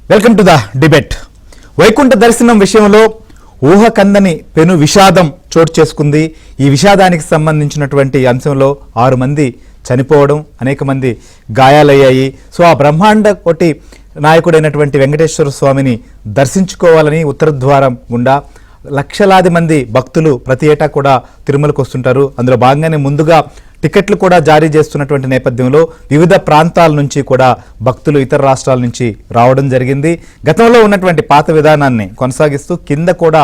Welcome to the debate. Vaikuntha దర్శనం విషయంలో ఊహకందని పెను విషాదం చోటు చేసుకుంది. ఈ విషాదానికి సంబంధించినటువంటి అంశంలో 6 మంది చనిపోవడం, అనేక మంది గాయాలయ్యాయి. సో ఆ బ్రహ్మాండ కోటి నాయకుడైనటువంటి వెంకటేశ్వర స్వామిని దర్శించుకోవాలని ఉత్తర ద్వారం గుండా లక్షలాది మంది భక్తులు ప్రతి ఏటా కూడా తిరుమలకు వస్తుంటారు. అందులో భాగంగానే ముందుగా టికెట్లు కూడా జారీ చేస్తున్నటువంటి నేపథ్యంలో వివిధ ప్రాంతాల నుంచి కూడా భక్తులు ఇతర రాష్ట్రాల నుంచి రావడం జరిగింది. గతంలో ఉన్నటువంటి పాత విధానాన్ని కొనసాగిస్తూ కింద కూడా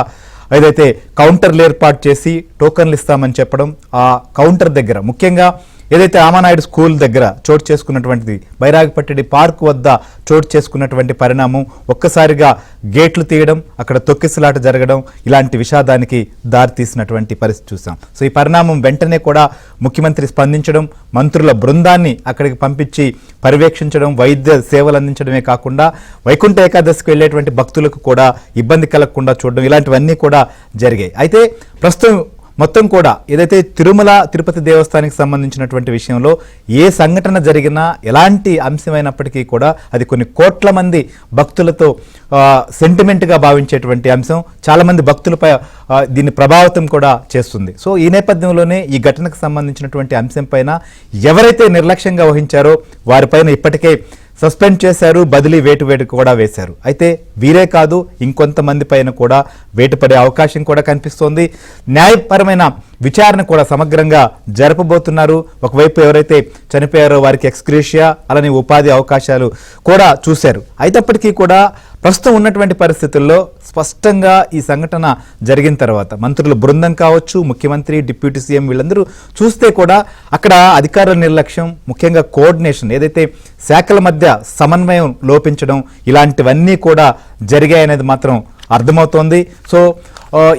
ఏదైతే కౌంటర్లు ఏర్పాటు చేసి టోకన్లు ఇస్తామని చెప్పడం, ఆ కౌంటర్ దగ్గర ముఖ్యంగా ఏదైతే రామానాయుడు స్కూల్ దగ్గర చోటు చేసుకున్నటువంటిది, బైరాగిపట్టడి పార్క్ వద్ద చోటు చేసుకున్నటువంటి పరిణామం, ఒక్కసారిగా గేట్లు తీయడం, అక్కడ తొక్కిసలాట జరగడం, ఇలాంటి విషాదానికి దారితీసినటువంటి పరిస్థితి చూసాం. సో ఈ పరిణామం వెంటనే కూడా ముఖ్యమంత్రి స్పందించడం, మంత్రుల బృందాన్ని అక్కడికి పంపించి పర్యవేక్షించడం, వైద్య సేవలు అందించడమే కాకుండా వైకుంఠ ఏకాదశికి వెళ్ళేటువంటి భక్తులకు కూడా ఇబ్బంది కలగకుండా చూడడం, ఇలాంటివన్నీ కూడా జరిగాయి. అయితే ప్రస్తుతం మొత్తం కూడా ఏదైతే తిరుమల తిరుపతి దేవస్థానానికి సంబంధించినటువంటి విషయంలో ఏ సంఘటన జరిగినా, ఎలాంటి అంశమైనప్పటికీ కూడా అది కొన్ని కోట్ల మంది భక్తులతో సెంటిమెంట్గా భావించేటువంటి అంశం, చాలామంది భక్తులపై దీన్ని ప్రభావితం కూడా చేస్తుంది. సో ఈ నేపథ్యంలోనే ఈ ఘటనకు సంబంధించినటువంటి అంశం పైన ఎవరైతే నిర్లక్ష్యంగా వహించారో వారిపైన ఇప్పటికే సస్పెండ్ చేశారు, బదిలీ వేటు కూడా వేశారు. అయితే వీరే కాదు, ఇంకొంతమంది పైన కూడా వేటు పడే అవకాశం కూడా కనిపిస్తోంది. న్యాయపరమైన విచారణ కూడా సమగ్రంగా జరపబోతున్నారు. ఒకవైపు ఎవరైతే చనిపోయారో వారికి ఎక్స్గ్రేషియా, అలానే ఉపాధి అవకాశాలు కూడా చూశారు. అయినప్పటికీ కూడా ప్రస్తుతం ఉన్నటువంటి పరిస్థితుల్లో స్పష్టంగా ఈ సంఘటన జరిగిన తర్వాత మంత్రుల బృందం కావచ్చు, ముఖ్యమంత్రి, డిప్యూటీ సీఎం వీళ్ళందరూ చూస్తే కూడా అక్కడ అధికారుల నిర్లక్ష్యం, ముఖ్యంగా కోఆర్డినేషన్, ఏదైతే శాఖల మధ్య సమన్వయం లోపించడం, ఇలాంటివన్నీ కూడా జరిగాయనేది మాత్రం అర్థమవుతోంది. సో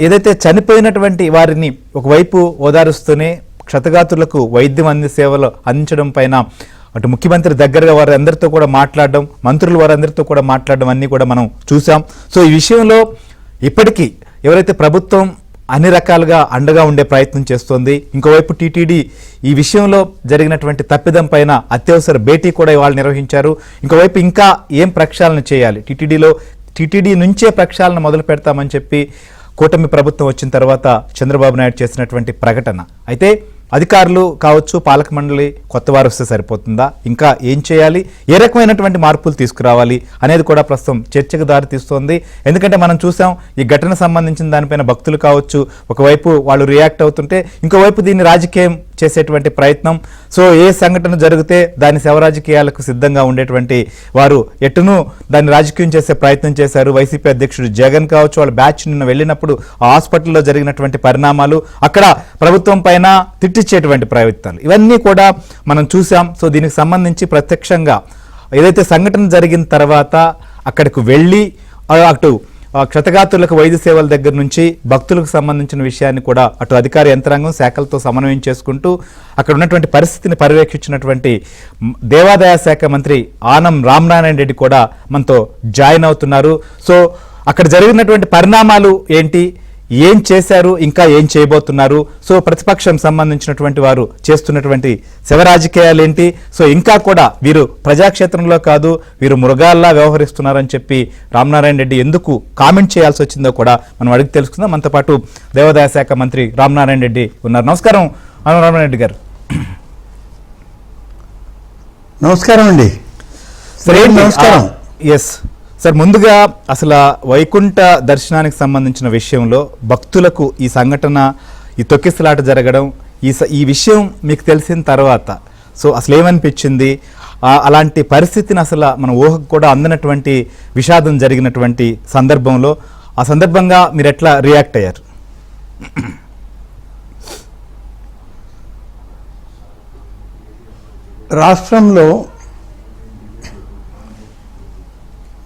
ఏదైతే చనిపోయినటువంటి వారిని ఒకవైపు ఓదారుస్తూనే క్షతగాతులకు వైద్యం సేవలు అందించడం పైన అటు ముఖ్యమంత్రి దగ్గరగా వారందరితో కూడా మాట్లాడడం, మంత్రులు వారందరితో కూడా మాట్లాడడం అన్నీ కూడా మనం చూసాం. సో ఈ విషయంలో ఇప్పటికీ ఎవరైతే ప్రభుత్వం అన్ని రకాలుగా అండగా ఉండే ప్రయత్నం చేస్తోంది, ఇంకోవైపు టీటీడీ ఈ విషయంలో జరిగినటువంటి తప్పిదం పైన అత్యవసర భేటీ కూడా ఇవాళ నిర్వహించారు. ఇంకోవైపు ఇంకా ఏం ప్రక్షాళన చేయాలి, టీటీడీ నుంచే ప్రక్షాళన మొదలు పెడతామని చెప్పి కూటమి ప్రభుత్వం వచ్చిన తర్వాత చంద్రబాబు నాయుడు చేసినటువంటి ప్రకటన. అయితే అధికారులు కావచ్చు, పాలక మండలి కొత్త వారు వస్తే సరిపోతుందా, ఇంకా ఏం చేయాలి, ఏ రకమైనటువంటి మార్పులు తీసుకురావాలి అనేది కూడా ప్రస్తుతం చర్చకు దారి తీస్తోంది. ఎందుకంటే మనం చూసాం ఈ ఘటన సంబంధించిన దానిపైన భక్తులు కావచ్చు ఒకవైపు వాళ్ళు రియాక్ట్ అవుతుంటే, ఇంకోవైపు దీన్ని రాజకీయం చేసేటువంటి ప్రయత్నం. సో ఏ సంఘటన జరిగితే దాని శవరాజకీయాలకు సిద్ధంగా ఉండేటువంటి వారు ఎటును దాన్ని రాజకీయం చేసే ప్రయత్నం చేశారు. వైసీపీ అధ్యక్షుడు జగన్ కావచ్చు, వాళ్ళ బ్యాచ్ నిన్న వెళ్ళినప్పుడు ఆ హాస్పిటల్లో జరిగినటువంటి పరిణామాలు, అక్కడ ప్రభుత్వం పైన తిట్టించేటువంటి ప్రయత్నాలు, ఇవన్నీ కూడా మనం చూసాం. సో దీనికి సంబంధించి ప్రత్యక్షంగా ఏదైతే సంఘటన జరిగిన తర్వాత అక్కడికి వెళ్ళి అటు క్షతగాతులకు వైద్య సేవల దగ్గర నుంచి భక్తులకు సంబంధించిన విషయాన్ని కూడా అటు అధికార యంత్రాంగం శాఖలతో సమన్వయం చేసుకుంటూ అక్కడ ఉన్నటువంటి పరిస్థితిని పర్యవేక్షించినటువంటి దేవాదాయ శాఖ మంత్రి ఆనం రామనారాయణ రెడ్డి కూడా మనతో జాయిన్ అవుతున్నారు. సో అక్కడ జరిగినటువంటి పరిణామాలు ఏంటి, ఏం చేశారు, ఇంకా ఏం చేయబోతున్నారు, సో ప్రతిపక్షం సంబంధించినటువంటి వారు చేస్తున్నటువంటి శవరాజకీయాలు ఏంటి, సో ఇంకా కూడా వీరు ప్రజాక్షేత్రంలో కాదు వీరు మృగాల్లా వ్యవహరిస్తున్నారని చెప్పి రామనారాయణ రెడ్డి ఎందుకు కామెంట్ చేయాల్సి వచ్చిందో కూడా మనం అడిగి తెలుసుకుందాం. మనతో పాటు దేవాదాయ శాఖ మంత్రి రామనారాయణ రెడ్డి ఉన్నారు. నమస్కారం రామనారాయణ రెడ్డి గారు. నమస్కారం అండి. నమస్కారం. ఎస్ సార్, ముందుగా అసలు వైకుంఠ దర్శనానికి సంబంధించిన విషయంలో భక్తులకు ఈ సంఘటన, ఈ తొక్కిసలాట జరగడం, ఈ విషయం మీకు తెలిసిన తర్వాత సో అసలు ఏమనిపించింది, అలాంటి పరిస్థితిని అసలు మన ఊహకు కూడా అందనటువంటి విషాదం జరిగినటువంటి సందర్భంలో ఆ సందర్భంగా మీరు ఎట్లా రియాక్ట్ అయ్యారు? రాష్ట్రంలో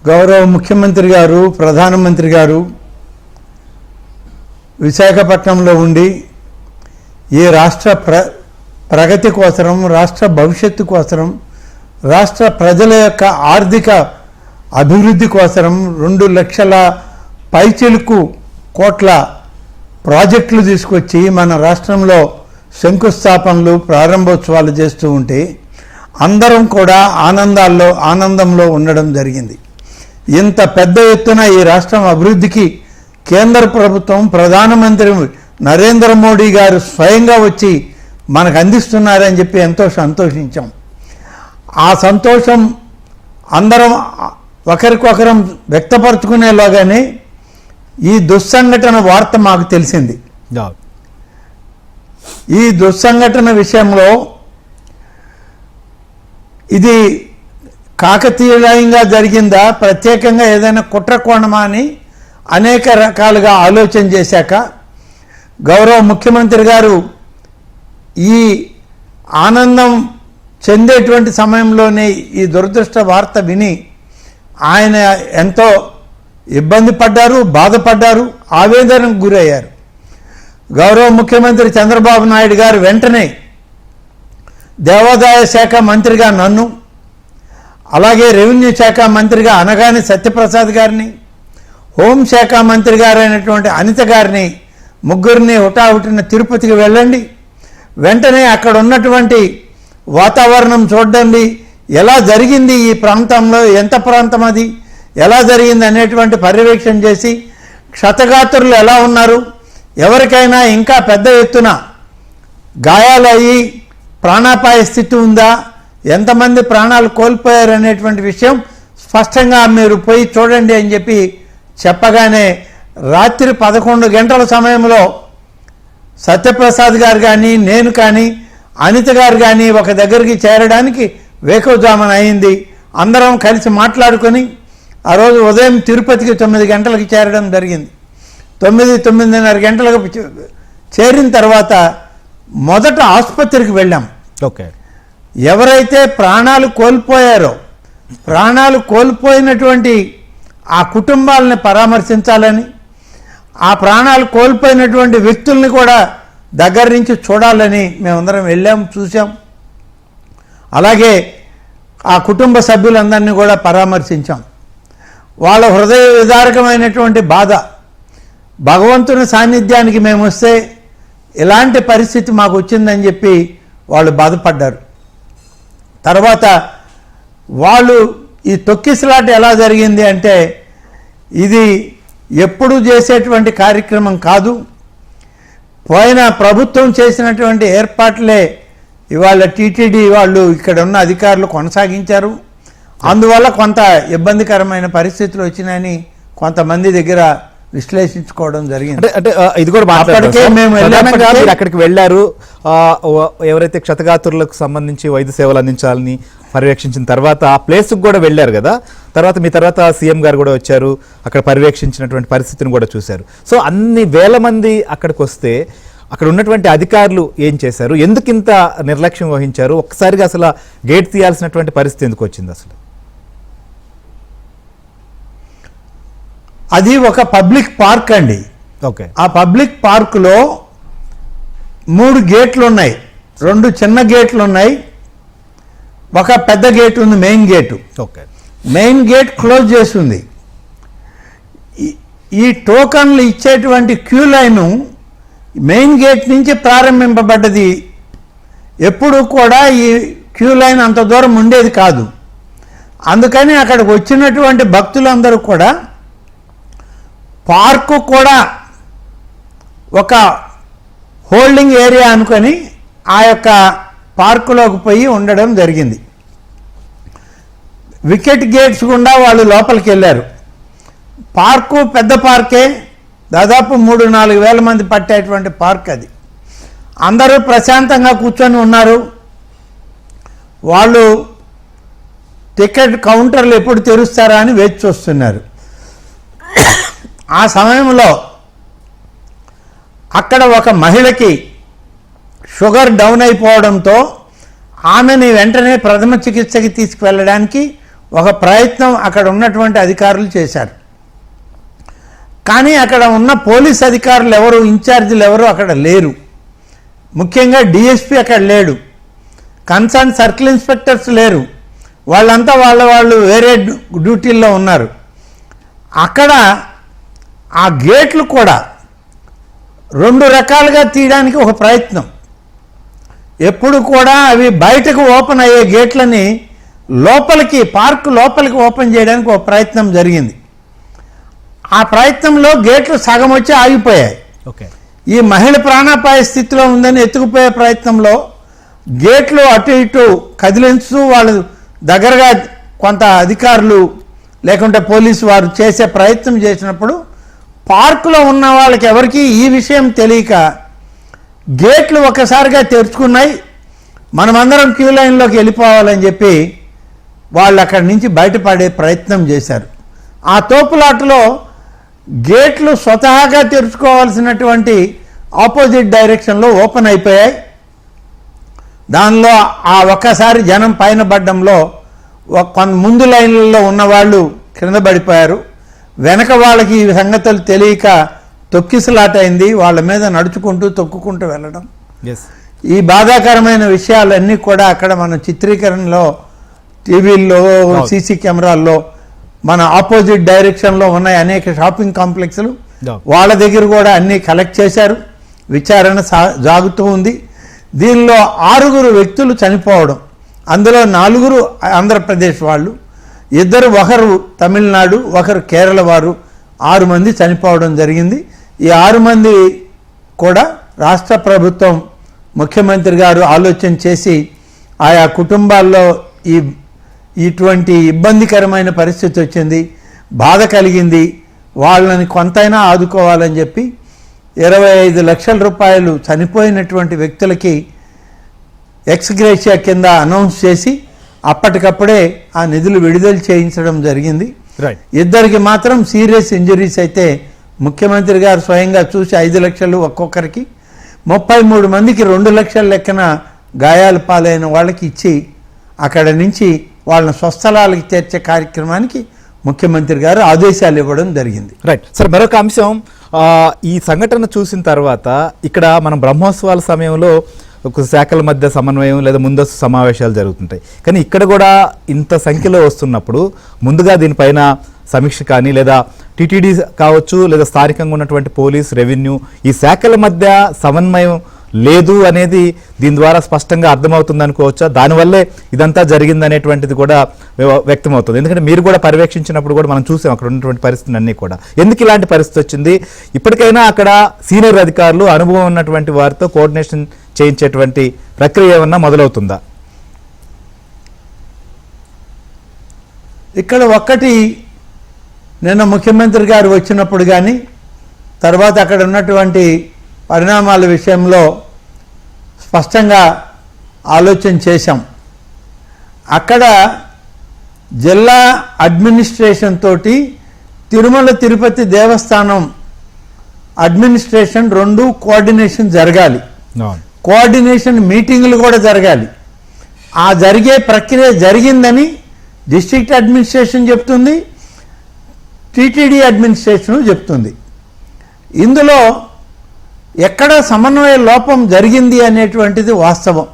గౌరవ ముఖ్యమంత్రి గారు, ప్రధానమంత్రి గారు విశాఖపట్నంలో ఉండి ఏ రాష్ట్ర ప్రగతి కోసరం, రాష్ట్ర భవిష్యత్తు కోసరం, రాష్ట్ర ప్రజల యొక్క ఆర్థిక అభివృద్ధి కోసరం 2 లక్షల పైచిలుకు కోట్ల ప్రాజెక్టులు తీసుకొచ్చి మన రాష్ట్రంలో శంకుస్థాపనలు, ప్రారంభోత్సవాలు చేస్తూ ఉంటే అందరం కూడా ఆనందంలో ఉండడం జరిగింది. ఇంత పెద్ద ఎత్తున ఈ రాష్ట్రం అభివృద్ధికి కేంద్ర ప్రభుత్వం ప్రధానమంత్రి నరేంద్ర మోడీ గారు స్వయంగా వచ్చి మనకు అందిస్తున్నారని చెప్పి ఎంతో సంతోషించాం. ఆ సంతోషం అందరం ఒకరికొకరం వ్యక్తపరచుకునేలాగానే ఈ దుస్సంఘటన వార్త మాకు తెలిసింది. ఈ దుస్సంఘటన విషయంలో ఇది కాకతీయంగా జరిగిందా, ప్రత్యేకంగా ఏదైనా కుట్ర కోణమా అని అనేక రకాలుగా ఆలోచన చేశాక గౌరవ ముఖ్యమంత్రి గారు ఈ ఆనందం చెందేటువంటి సమయంలోనే ఈ దురదృష్ట వార్త విని ఆయన ఎంతో ఇబ్బంది పడ్డారు, బాధపడ్డారు, ఆవేదనకు గురయ్యారు. గౌరవ ముఖ్యమంత్రి చంద్రబాబు నాయుడు గారు వెంటనే దేవాదాయ శాఖ మంత్రిగా నన్ను, అలాగే రెవెన్యూ శాఖ మంత్రిగా అనగాని సత్యప్రసాద్ గారిని, హోంశాఖ మంత్రి గారైనటువంటి అనిత గారిని ముగ్గురిని హుటాహుటిన తిరుపతికి వెళ్ళండి, వెంటనే అక్కడ ఉన్నటువంటి వాతావరణం చూడండి, ఎలా జరిగింది ఈ ప్రాంతంలో, ఎంత ప్రాంతం అది, ఎలా జరిగింది అనేటువంటి పర్యవేక్షణ చేసి క్షతగాత్రులు ఎలా ఉన్నారు, ఎవరికైనా ఇంకా పెద్ద ఎత్తున గాయాలయ్యి ప్రాణాపాయ స్థితి ఉందా, ఎంతమంది ప్రాణాలు కోల్పోయారు అనేటువంటి విషయం స్పష్టంగా మీరు పోయి చూడండి అని చెప్పి చెప్పగానే రాత్రి 11 గంటల సమయంలో సత్యప్రసాద్ గారు కానీ నేను కానీ అనిత గారు కానీ ఒక దగ్గరికి చేరడానికి వేకువజామున అయింది. అందరం కలిసి మాట్లాడుకొని ఆ రోజు ఉదయం తిరుపతికి 9 గంటలకు చేరడం జరిగింది. 9:30 గంటలకు చేరిన తర్వాత మొదట ఆసుపత్రికి వెళ్ళాం. ఓకే. ఎవరైతే ప్రాణాలు కోల్పోయారో ప్రాణాలు కోల్పోయినటువంటి ఆ కుటుంబాలని పరామర్శించాలని, ఆ ప్రాణాలు కోల్పోయినటువంటి వ్యక్తుల్ని కూడా దగ్గర నుంచి చూడాలని మేమందరం వెళ్ళాం, చూసాం. అలాగే ఆ కుటుంబ సభ్యులందరినీ కూడా పరామర్శించాం. వాళ్ళ హృదయ విదారకమైనటువంటి బాధ, భగవంతుని సాన్నిధ్యానికి మేము వస్తే ఇలాంటి పరిస్థితి మాకు వచ్చిందని చెప్పి వాళ్ళు బాధపడ్డారు. తర్వాత వాళ్ళు ఈ తొక్కిసలాట ఎలా జరిగింది అంటే ఇది ఎప్పుడు చేసేటువంటి కార్యక్రమం కాదు, పోయిన ప్రభుత్వం చేసినటువంటి ఏర్పాట్లే ఇవాళ టీటీడీ వాళ్ళు ఇక్కడ ఉన్న అధికారులు కొనసాగించారు. అందువల్ల కొంత ఇబ్బందికరమైన పరిస్థితులు వచ్చినాయని కొంతమంది దగ్గర విశ్లేషించుకోవడం జరిగింది. అంటే ఇది కూడా మీరు అక్కడికి వెళ్ళారు, ఎవరైతే క్షతగాత్రులకు సంబంధించి వైద్య సేవలు అందించాలని పర్యవేక్షించిన తర్వాత ఆ ప్లేస్కి కూడా వెళ్ళారు కదా, తర్వాత మీ తర్వాత సీఎం గారు కూడా వచ్చారు, అక్కడ పర్యవేక్షించినటువంటి పరిస్థితిని కూడా చూశారు. సో అన్ని వేల మంది అక్కడికి వస్తే అక్కడ ఉన్నటువంటి అధికారులు ఏం చేశారు, ఎందుకు ఇంత నిర్లక్ష్యం వహించారు, ఒక్కసారిగా అసలు గేట్ తీయాల్సినటువంటి పరిస్థితి ఎందుకు వచ్చింది అసలు? అది ఒక పబ్లిక్ పార్క్ అండి. ఓకే. ఆ పబ్లిక్ పార్కులో 3 గేట్లు ఉన్నాయి, 2 చిన్న గేట్లు ఉన్నాయి, ఒక పెద్ద గేట్ ఉంది, main gate. Okay. Main gate close చేస్తుంది. ఈ టోకన్లు ఇచ్చేటువంటి క్యూ లైను మెయిన్ గేట్ నుంచి ప్రారంభింపబడ్డది. ఎప్పుడు కూడా ఈ క్యూ లైన్ అంత దూరం ఉండేది కాదు. అందుకని అక్కడికి వచ్చినటువంటి భక్తులందరూ కూడా పార్కు కూడా ఒక హోల్డింగ్ ఏరియా అనుకొని ఆ యొక్క పార్కులోకి పోయి ఉండడం జరిగింది. వికెట్ గేట్స్ గుండా వాళ్ళు లోపలికి వెళ్ళారు. పార్కు పెద్ద పార్కే, దాదాపు 3-4 వేల మంది పట్టేటువంటి పార్క్ అది. అందరూ ప్రశాంతంగా కూర్చొని ఉన్నారు. వాళ్ళు టికెట్ కౌంటర్లు ఎప్పుడు తెరుస్తారా అని వేచి చూస్తున్నారు. ఆ సమయంలో అక్కడ ఒక మహిళకి షుగర్ డౌన్ అయిపోవడంతో ఆమెని వెంటనే ప్రథమ చికిత్సకి తీసుకువెళ్ళడానికి ఒక ప్రయత్నం అక్కడ ఉన్నటువంటి అధికారులు చేశారు. కానీ అక్కడ ఉన్న పోలీస్ అధికారులు ఎవరు, ఇన్ఛార్జీలు ఎవరు అక్కడ లేరు. ముఖ్యంగా డిఎస్పీ అక్కడ లేడు, కన్సర్న్ సర్కిల్ ఇన్స్పెక్టర్స్ లేరు, వాళ్ళంతా వాళ్ళు వేరే డ్యూటీల్లో ఉన్నారు. అక్కడ ఆ గేట్లు కూడా 2 రకాలుగా తీయడానికి ఒక ప్రయత్నం. ఎప్పుడు కూడా అవి బయటకు ఓపెన్ అయ్యే గేట్లని పార్క్ లోపలికి ఓపెన్ చేయడానికి ఒక ప్రయత్నం జరిగింది. ఆ ప్రయత్నంలో గేట్లు సగం వచ్చి ఆగిపోయాయి. ఓకే. ఈ మహిళ ప్రాణాపాయ స్థితిలో ఉందని ఎత్తుకుపోయే ప్రయత్నంలో గేట్లు అటు ఇటు కదిలించు వాళ్ళు దగ్గరగా కొంత అధికారులు లేకుంటే పోలీసు వారు చేసే ప్రయత్నం చేసినప్పుడు పార్కులో ఉన్న వాళ్ళకి ఎవరికి ఈ విషయం తెలియక గేట్లు ఒక్కసారిగా తెరుచుకున్నాయి. మనమందరం క్యూ లైన్లోకి వెళ్ళిపోవాలని చెప్పి వాళ్ళు అక్కడి నుంచి బయటపడే ప్రయత్నం చేశారు. ఆ తోపులాటలో గేట్లు స్వతహాగా తెరుచుకోవాల్సినటువంటి ఆపోజిట్ డైరెక్షన్లో ఓపెన్ అయిపోయాయి. దానిలో ఆ ఒక్కసారి జనం పైన పడ్డంలో ముందు లైన్లలో ఉన్నవాళ్ళు క్రింద పడిపోయారు. వెనక వాళ్ళకి ఈ సంగతులు తెలియక తొక్కిసలాట అయింది. వాళ్ళ మీద నడుచుకుంటూ తొక్కుకుంటూ వెళ్ళడం. ఈ బాధాకరమైన విషయాలన్నీ కూడా అక్కడ మన చిత్రీకరణలో టీవీల్లో సీసీ కెమెరాల్లో మన ఆపోజిట్ డైరెక్షన్లో ఉన్నాయి అనేక షాపింగ్ కాంప్లెక్స్లు. వాళ్ళ దగ్గర కూడా అన్నీ కలెక్ట్ చేశారు. విచారణ సాగుతూ ఉంది. దీనిలో 6 వ్యక్తులు చనిపోవడం, అందులో 4 ఆంధ్రప్రదేశ్ వాళ్ళు, 2 ఒకరు తమిళనాడు, ఒకరు కేరళ వారు, 6 మంది చనిపోవడం జరిగింది. ఈ 6 మంది కూడా రాష్ట్ర ప్రభుత్వం ముఖ్యమంత్రి గారు ఆలోచన చేసి ఆయా కుటుంబాల్లో ఇటువంటి ఇబ్బందికరమైన పరిస్థితి వచ్చింది, బాధ కలిగింది, వాళ్ళని కొంతైనా ఆదుకోవాలని చెప్పి 25 లక్షల రూపాయలు చనిపోయినటువంటి వ్యక్తులకి ఎక్స్గ్రేషియా కింద అనౌన్స్ చేసి అప్పటికప్పుడే ఆ నిధులు విడుదల చేయించడం జరిగింది. 2 మాత్రం సీరియస్ ఇంజరీస్ అయితే ముఖ్యమంత్రి గారు స్వయంగా చూసి 5 లక్షలు ఒక్కొక్కరికి, 33 మందికి 2 లక్షల లెక్కన గాయాలు పాలైన వాళ్ళకి ఇచ్చి అక్కడ నుంచి వాళ్ళని స్వస్థలాలకు చేర్చే కార్యక్రమానికి ముఖ్యమంత్రి గారు ఆదేశాలు ఇవ్వడం జరిగింది. రైట్ సార్, మరొక అంశం, ఈ సంఘటన చూసిన తర్వాత ఇక్కడ మనం బ్రహ్మోత్సవాల సమయంలో ఒక శాఖల మధ్య సమన్వయం లేదా ముందస్తు సమావేశాలు జరుగుతుంటాయి. కానీ ఇక్కడ కూడా ఇంత సంఖ్యలో వస్తున్నప్పుడు ముందుగా దీనిపైన సమీక్ష కానీ లేదా టీటీడీ కావచ్చు లేదా స్థానికంగా ఉన్నటువంటి పోలీస్, రెవెన్యూ ఈ శాఖల మధ్య సమన్వయం లేదు అనేది దీని ద్వారా స్పష్టంగా అర్థమవుతుంది అనుకోవచ్చా? దానివల్లే ఇదంతా జరిగింది అనేటువంటిది కూడా వ్యక్తమవుతుంది. ఎందుకంటే మీరు కూడా పర్యవేక్షించినప్పుడు కూడా మనం చూసాం అక్కడ ఉన్నటువంటి పరిస్థితులు అన్నీ కూడా. ఎందుకు ఇలాంటి పరిస్థితి వచ్చింది? ఇప్పటికైనా అక్కడ సీనియర్ అధికారులు, అనుభవం ఉన్నటువంటి వారితో కోఆర్డినేషన్ చేయించేటువంటి ప్రక్రియ ఏమన్నా మొదలవుతుందా? ఇక్కడ ఒక్కటి, నిన్న ముఖ్యమంత్రి గారు వచ్చినప్పుడు కానీ తర్వాత అక్కడ ఉన్నటువంటి పరిణామాల విషయంలో స్పష్టంగా ఆలోచన చేశాం. అక్కడ జిల్లా అడ్మినిస్ట్రేషన్ తోటి తిరుమల తిరుపతి దేవస్థానం అడ్మినిస్ట్రేషన్ 2 కోఆర్డినేషన్ జరగాలి. కోఆర్డినేషన్ మీటింగులు కూడా జరగాలి. ఆ జరిగే ప్రక్రియ జరిగిందని డిస్ట్రిక్ట్ అడ్మినిస్ట్రేషన్ చెప్తుంది, టీటీడీ అడ్మినిస్ట్రేషన్ చెప్తుంది. ఇందులో ఎక్కడ సమన్వయ లోపం జరిగింది అనేటువంటిది వాస్తవం,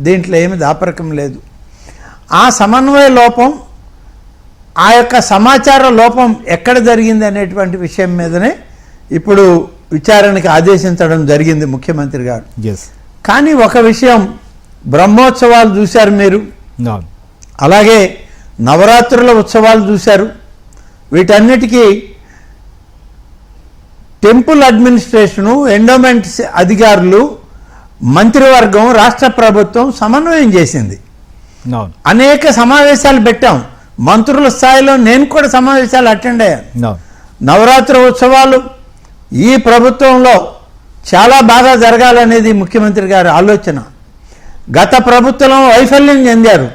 దీంట్లో ఏమి దాపరకం లేదు. ఆ సమన్వయ లోపం, ఆ యొక్క సమాచార లోపం ఎక్కడ జరిగింది అనేటువంటి విషయం మీదనే ఇప్పుడు విచారణకి ఆదేశించడం జరిగింది ముఖ్యమంత్రి గారు. కానీ ఒక విషయం, బ్రహ్మోత్సవాలు చూశారు మీరు, అలాగే నవరాత్రుల ఉత్సవాలు చూశారు. వీటన్నిటికీ టెంపుల్ అడ్మినిస్ట్రేషను, ఎండోమెంట్స్ అధికారులు, మంత్రివర్గం, రాష్ట్ర ప్రభుత్వం సమన్వయం చేసింది. అనేక సమావేశాలు పెట్టాం. మంత్రుల స్థాయిలో నేను కూడా సమావేశాలు అటెండ్ అయ్యాను. నవరాత్రి ఉత్సవాలు ఈ ప్రభుత్వంలో చాలా బాగా జరగాలనేది ముఖ్యమంత్రి గారి ఆలోచన. గత ప్రభుత్వంలో వైఫల్యం చెందారు.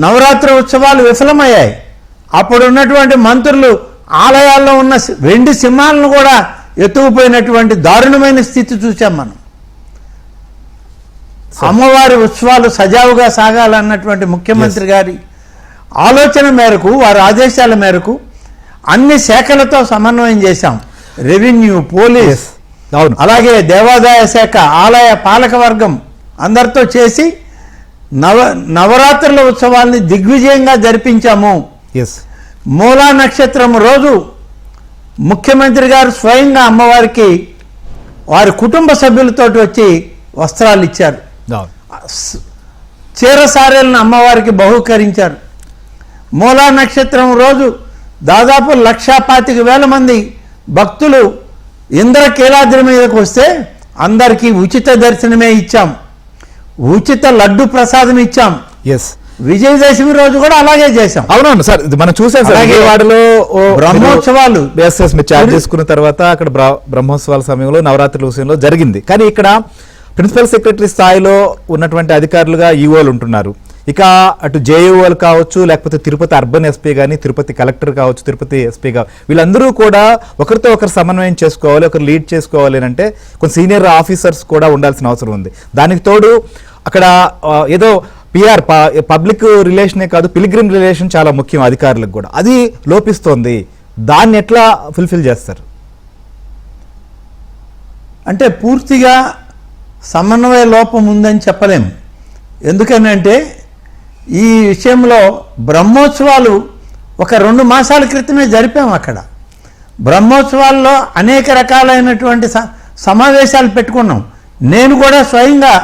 నవరాత్రి ఉత్సవాలు విఫలమయ్యాయి. అప్పుడు ఉన్నటువంటి మంత్రులు ఆలయాల్లో ఉన్న వెండి సింహాలను కూడా ఎత్తుకుపోయినటువంటి దారుణమైన స్థితి చూసాం మనం. అమ్మవారి ఉత్సవాలు సజావుగా సాగాలన్నటువంటి ముఖ్యమంత్రి గారి ఆలోచన మేరకు, వారి ఆదేశాల మేరకు అన్ని శాఖలతో సమన్వయం చేశాం. రెవెన్యూ, పోలీస్, అలాగే దేవాదాయ శాఖ, ఆలయ పాలక వర్గం అందరితో చేసి నవరాత్రుల ఉత్సవాల్ని దిగ్విజయంగా జరిపించాము. మూలా నక్షత్రం రోజు ముఖ్యమంత్రి గారు స్వయంగా అమ్మవారికి వారి కుటుంబ సభ్యులతో వచ్చి వస్త్రాలు ఇచ్చారు. చీరసారెలను అమ్మవారికి బహూకరించారు. మూలా నక్షత్రం రోజు దాదాపు 1,25,000 మంది భక్తులు ఇంద్రకీలాద్రి మీదకు వస్తే అందరికీ ఉచిత దర్శనమే ఇచ్చాం, ఉచిత లడ్డు ప్రసాదం ఇచ్చాం. ఎస్, విజయదశమి రోజు కూడా అలాగే చేశాం. అవునవును సార్, ఇది మనం చూసాం సార్. విజయవాడలో బ్రహ్మోత్సవాలు మీరు చార్జ్ చేసుకున్న తర్వాత అక్కడ బ్రహ్మోత్సవాల సమయంలో నవరాత్రుల విషయంలో జరిగింది. కానీ ఇక్కడ ప్రిన్సిపల్ సెక్రటరీ స్థాయిలో ఉన్నటువంటి అధికారులుగా ఈఓలు ఉంటున్నారు. ఇక అటు జేఈఓలు కావచ్చు, లేకపోతే తిరుపతి అర్బన్ ఎస్పీ కానీ, తిరుపతి కలెక్టర్ కావచ్చు, తిరుపతి ఎస్పీ కావచ్చు, వీళ్ళందరూ కూడా ఒకరితో ఒకరు సమన్వయం చేసుకోవాలి, ఒకరు లీడ్ చేసుకోవాలి అంటే కొంచెం సీనియర్ ఆఫీసర్స్ కూడా ఉండాల్సిన అవసరం ఉంది. దానికి తోడు అక్కడ ఏదో పిఆర్ పబ్లిక్ రిలేషనే కాదు, పిలిగ్రిమ్ రిలేషన్ చాలా ముఖ్యం అధికారులకు కూడా. అది లోపిస్తోంది. దాన్ని ఎట్లా ఫుల్ఫిల్ చేస్తారు? అంటే పూర్తిగా సమన్వయ లోపం ఉందని చెప్పలేము. ఎందుకనంటే ఈ విషయంలో బ్రహ్మోత్సవాలు ఒక 2 మాసాల క్రితమే జరిపాము. అక్కడ బ్రహ్మోత్సవాల్లో అనేక రకాలైనటువంటి సమావేశాలు పెట్టుకున్నాం. నేను కూడా స్వయంగా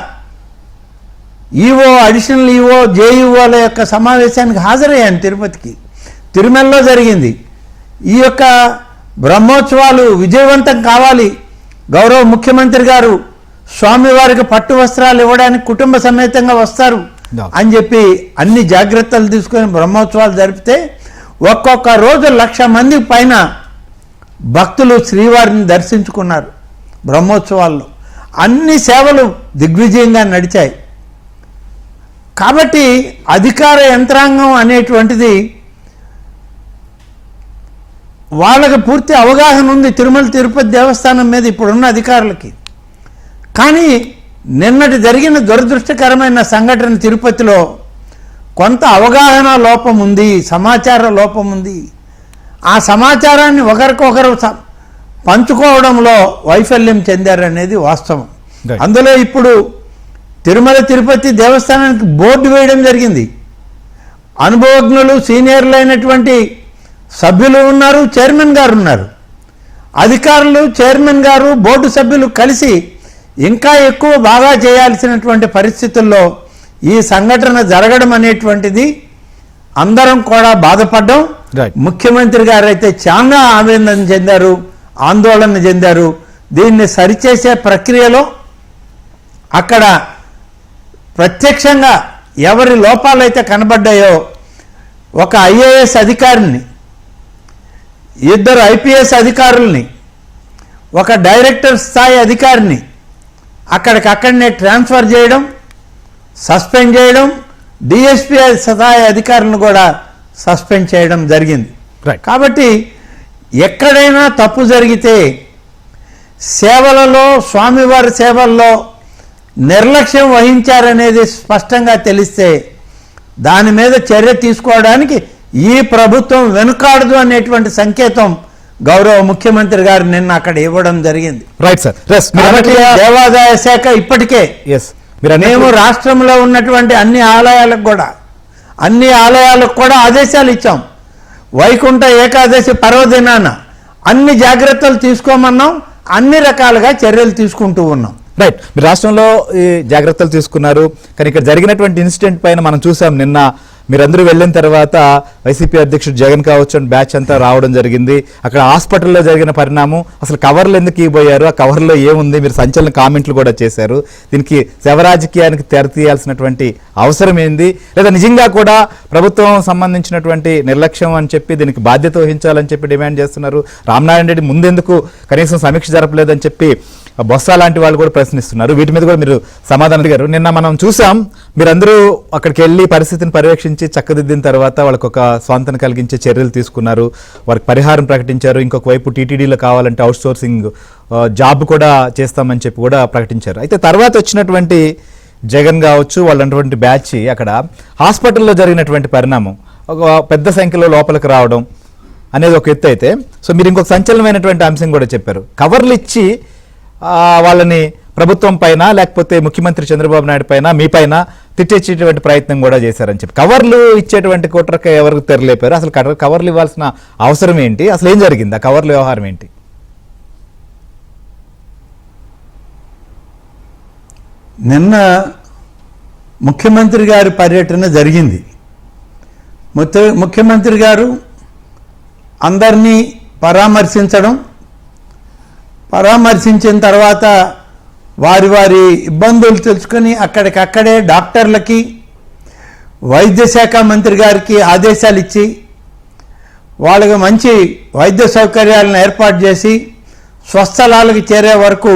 ఈఓ, అడిషనల్ ఈఓ, జేఈఓల యొక్క సమావేశానికి హాజరయ్యాను. తిరుపతికి, తిరుమలలో జరిగింది. ఈ యొక్క బ్రహ్మోత్సవాలు విజయవంతం కావాలి, గౌరవ ముఖ్యమంత్రి గారు స్వామివారికి పట్టు వస్త్రాలు ఇవ్వడానికి కుటుంబ సమేతంగా వస్తారు అని చెప్పి అన్ని జాగ్రత్తలు తీసుకొని బ్రహ్మోత్సవాలు జరిపితే ఒక్కొక్క రోజు 1,00,000 మంది పైన భక్తులు శ్రీవారిని దర్శించుకున్నారు. బ్రహ్మోత్సవాల్లో అన్ని సేవలు దిగ్విజయంగా నడిచాయి. కాబట్టి అధికార యంత్రాంగం అనేటువంటిది వాళ్ళకి పూర్తి అవగాహన ఉంది తిరుమల తిరుపతి దేవస్థానం మీద ఇప్పుడున్న అధికారులకి. కానీ నిన్నటి జరిగిన దురదృష్టకరమైన సంఘటన తిరుపతిలో కొంత అవగాహన లోపం ఉంది, సమాచార లోపం ఉంది. ఆ సమాచారాన్ని ఒకరికొకరు పంచుకోవడంలో వైఫల్యం చెందారనేది వాస్తవం. అందులో ఇప్పుడు తిరుమల తిరుపతి దేవస్థానానికి బోర్డు వేయడం జరిగింది. అనుభవజ్ఞులు, సీనియర్లైనటువంటి సభ్యులు ఉన్నారు, చైర్మన్ గారు ఉన్నారు. అధికారులు, చైర్మన్ గారు, బోర్డు సభ్యులు కలిసి ఇంకా ఎక్కువ బాగా చేయాల్సినటువంటి పరిస్థితుల్లో ఈ సంఘటన జరగడం అనేటువంటిది అందరం కూడా బాధపడ్డాం. ముఖ్యమంత్రి గారు అయితే చాలా ఆవేదన చెందారు, ఆందోళన చెందారు. దీన్ని సరిచేసే ప్రక్రియలో అక్కడ ప్రత్యక్షంగా ఎవరి లోపాలైతే కనబడ్డాయో ఒక ఐఏఎస్ అధికారిని, 2 ఐపీఎస్ అధికారుల్ని, ఒక డైరెక్టర్ స్థాయి అధికారిని అక్కడికక్కడనే ట్రాన్స్ఫర్ చేయడం, సస్పెండ్ చేయడం, డిఎస్పీ స్థాయి అధికారులను కూడా సస్పెండ్ చేయడం జరిగింది. కాబట్టి ఎక్కడైనా తప్పు జరిగితే సేవలలో, స్వామివారి సేవల్లో నిర్లక్ష్యం వహించారనేది స్పష్టంగా తెలిస్తే దాని మీద చర్య తీసుకోవడానికి ఈ ప్రభుత్వం వెనుకాడదు అనేటువంటి సంకేతం గౌరవ ముఖ్యమంత్రి గారు నిన్న అక్కడ ఇవ్వడం జరిగింది. Right sir. దేవాదాయ శాఖ ఇప్పటికే మేము రాష్ట్రంలో ఉన్నటువంటి అన్ని ఆలయాలకు కూడా ఆదేశాలు ఇచ్చాం. వైకుంఠ ఏకాదశి పర్వదినాన అన్ని జాగ్రత్తలు తీసుకోమన్నాం, అన్ని రకాలుగా చర్యలు తీసుకుంటూ ఉన్నాం. రైట్, మీరు రాష్ట్రంలో ఈ జాగ్రత్తలు తీసుకున్నారు. కానీ ఇక్కడ జరిగినటువంటి ఇన్సిడెంట్ పైన మనం చూసాం. నిన్న మీరందరూ వెళ్ళిన తర్వాత వైసీపీ అధ్యక్షుడు జగన్ కావచ్చు అని బ్యాచ్ అంతా రావడం జరిగింది. అక్కడ హాస్పిటల్లో జరిగిన పరిణామం, అసలు కవర్లు ఎందుకు ఇవ్వబోయారు, ఆ కవర్లో ఏముంది, మీరు సంచలన కామెంట్లు కూడా చేశారు. దీనికి శవరాజకీయానికి తెరతీయాల్సినటువంటి అవసరం ఏంది, లేదా నిజంగా కూడా ప్రభుత్వం సంబంధించినటువంటి నిర్లక్ష్యం అని చెప్పి దీనికి బాధ్యత వహించాలని చెప్పి డిమాండ్ చేస్తున్నారు. రామనారాయణ రెడ్డి ముందెందుకు కనీసం సమీక్ష జరపలేదని చెప్పి బొత్స లాంటి వాళ్ళు కూడా ప్రశ్నిస్తున్నారు. వీటి మీద కూడా మీరు సమాధానం అడిగారు. నిన్న మనం చూసాం, మీరందరూ అక్కడికి వెళ్ళి పరిస్థితిని పర్యవేక్షించి చక్కదిద్దిన తర్వాత వాళ్ళకు ఒక స్వాంతన కలిగించే చర్యలు తీసుకున్నారు, వారికి పరిహారం ప్రకటించారు. ఇంకొక వైపు టీటీడీలో కావాలంటే అవుట్ సోర్సింగ్ జాబ్ కూడా చేస్తామని చెప్పి కూడా ప్రకటించారు. అయితే తర్వాత వచ్చినటువంటి జగన్ కావచ్చు వాళ్ళటువంటి బ్యాచ్ అక్కడ హాస్పిటల్లో జరిగినటువంటి పరిణామం, ఒక పెద్ద సంఖ్యలో లోపలికి రావడం అనేది ఒక ఎత్తు అయితే, సో మీరు ఇంకొక సంచలనమైనటువంటి అంశం కూడా చెప్పారు. కవర్లు ఇచ్చి వాళ్ళని ప్రభుత్వం పైన లేకపోతే ముఖ్యమంత్రి చంద్రబాబు నాయుడు పైన, మీ పైన తిట్టేసేటువంటి ప్రయత్నం కూడా చేశారని చెప్పి కవర్లు ఇచ్చేటువంటి కుట్రక ఎవరికి తెరలేపారు? అసలు కవర్లు ఇవ్వాల్సిన అవసరం ఏంటి, అసలు ఏం జరిగింది, ఆ కవర్ల వ్యవహారం ఏంటి? నిన్న ముఖ్యమంత్రి గారి పర్యటన జరిగింది. ముఖ్యమంత్రి గారు అందరినీ పరామర్శించిన తర్వాత వారి వారి ఇబ్బందులు తెలుసుకొని అక్కడికక్కడే డాక్టర్లకి వైద్య శాఖ మంత్రి గారికి ఆదేశాలు ఇచ్చి వాళ్ళకి మంచి వైద్య సౌకర్యాలను ఏర్పాటు చేసి స్వస్థలాలకు చేరే వరకు